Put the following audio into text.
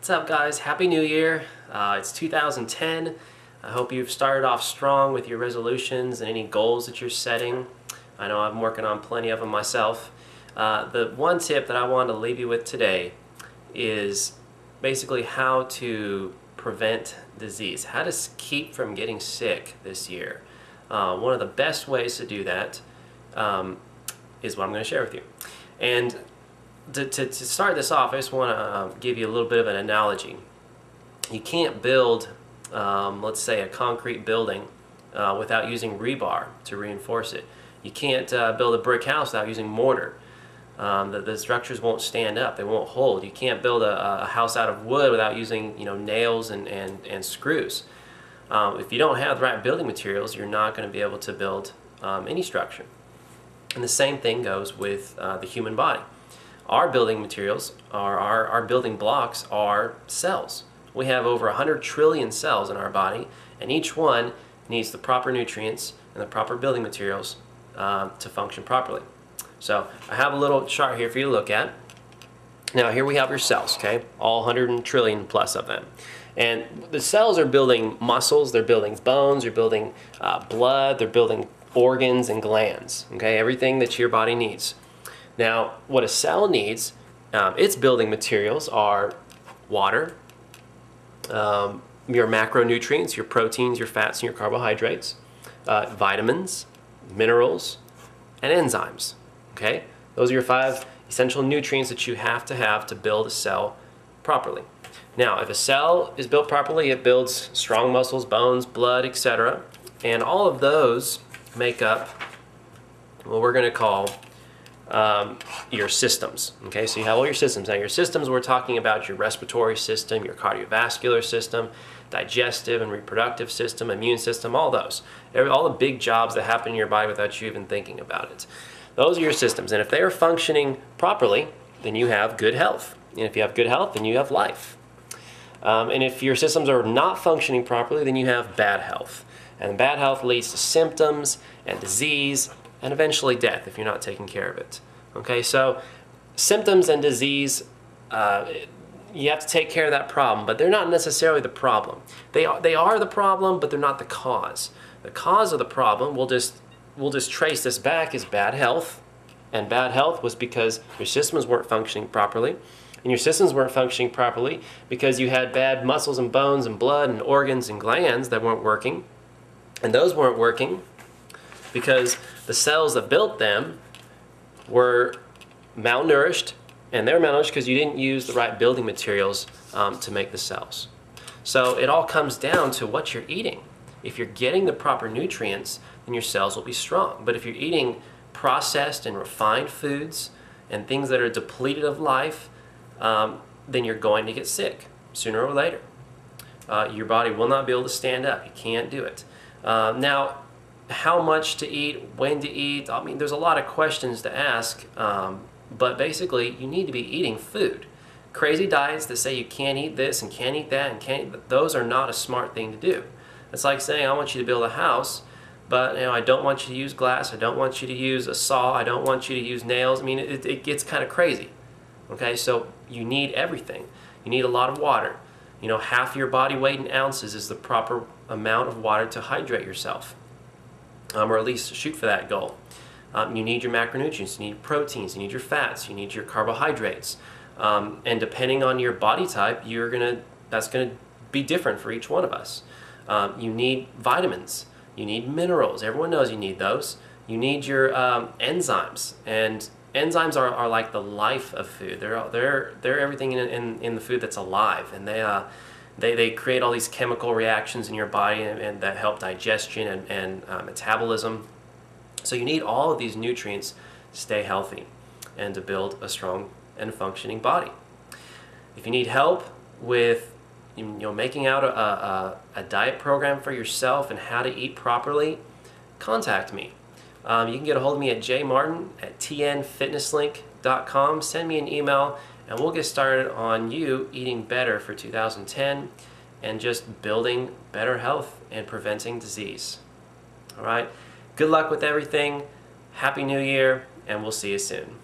What's up, guys? Happy New Year. It's 2010. I hope you've started off strong with your resolutions and any goals that you're setting. I know I'm working on plenty of them myself. The one tip that I wanted to leave you with today is basically how to prevent disease, how to keep from getting sick this year. One of the best ways to do that is what I'm going to share with you. And to start this off, I just want to give you a little bit of an analogy. You can't build, let's say, a concrete building without using rebar to reinforce it. You can't build a brick house without using mortar. The structures won't stand up, they won't hold. You can't build a house out of wood without using nails and screws. If you don't have the right building materials, you're not going to be able to build any structure. And the same thing goes with the human body. Our building materials, our building blocks are cells. We have over 100 trillion cells in our body, and each one needs the proper nutrients and the proper building materials to function properly. So I have a little chart here for you to look at. Now here we have your cells, okay? All 100 trillion plus of them. And the cells are building muscles, they're building bones, they're building blood, they're building organs and glands, okay? Everything that your body needs. Now, what a cell needs, its building materials are water, your macronutrients, your proteins, your fats, and your carbohydrates, vitamins, minerals, and enzymes. Okay? Those are your 5 essential nutrients that you have to build a cell properly. Now, if a cell is built properly, it builds strong muscles, bones, blood, etc. And all of those make up what we're going to call your systems. Okay, so you have all your systems. Now your systems, we're talking about your respiratory system, your cardiovascular system, digestive and reproductive system, immune system, all those. All the big jobs that happen in your body without you even thinking about it. Those are your systems, and if they are functioning properly, then you have good health. And if you have good health, then you have life. And if your systems are not functioning properly, then you have bad health. And bad health leads to symptoms and disease and eventually death if you're not taking care of it. Okay, so symptoms and disease, you have to take care of that problem, but they're not necessarily the problem. They are the problem, but they're not the cause. The cause of the problem, we'll just trace this back, is bad health, and bad health was because your systems weren't functioning properly, and your systems weren't functioning properly because you had bad muscles and bones and blood and organs and glands that weren't working, and those weren't working because the cells that built them were malnourished, and they're malnourished because you didn't use the right building materials to make the cells. So it all comes down to what you're eating. If you're getting the proper nutrients, then your cells will be strong. But if you're eating processed and refined foods and things that are depleted of life, then you're going to get sick sooner or later. Your body will not be able to stand up. You can't do it. Now, how much to eat, when to eat, I mean, there's a lot of questions to ask, but basically you need to be eating food. Crazy diets that say you can't eat this and can't eat that and can't, those are not a smart thing to do. It's like saying I want you to build a house, but I don't want you to use glass, I don't want you to use a saw, I don't want you to use nails. I mean, it gets kind of crazy. Okay, so you need everything. You need a lot of water. Half your body weight in ounces is the proper amount of water to hydrate yourself. Or at least shoot for that goal. You need your macronutrients, you need proteins, you need your fats, you need your carbohydrates. And depending on your body type, that's going to be different for each one of us. You need vitamins, you need minerals, everyone knows you need those. You need your enzymes, and enzymes are like the life of food. They're everything in the food that's alive, and they create all these chemical reactions in your body and that help digestion and metabolism. So you need all of these nutrients to stay healthy and to build a strong and functioning body. If you need help with making out a diet program for yourself and how to eat properly, contact me. You can get a hold of me at Jmartin at tnfitnesslink.com. Send me an email and we'll get started on you eating better for 2010 and just building better health and preventing disease. All right? Good luck with everything. Happy New Year, and we'll see you soon.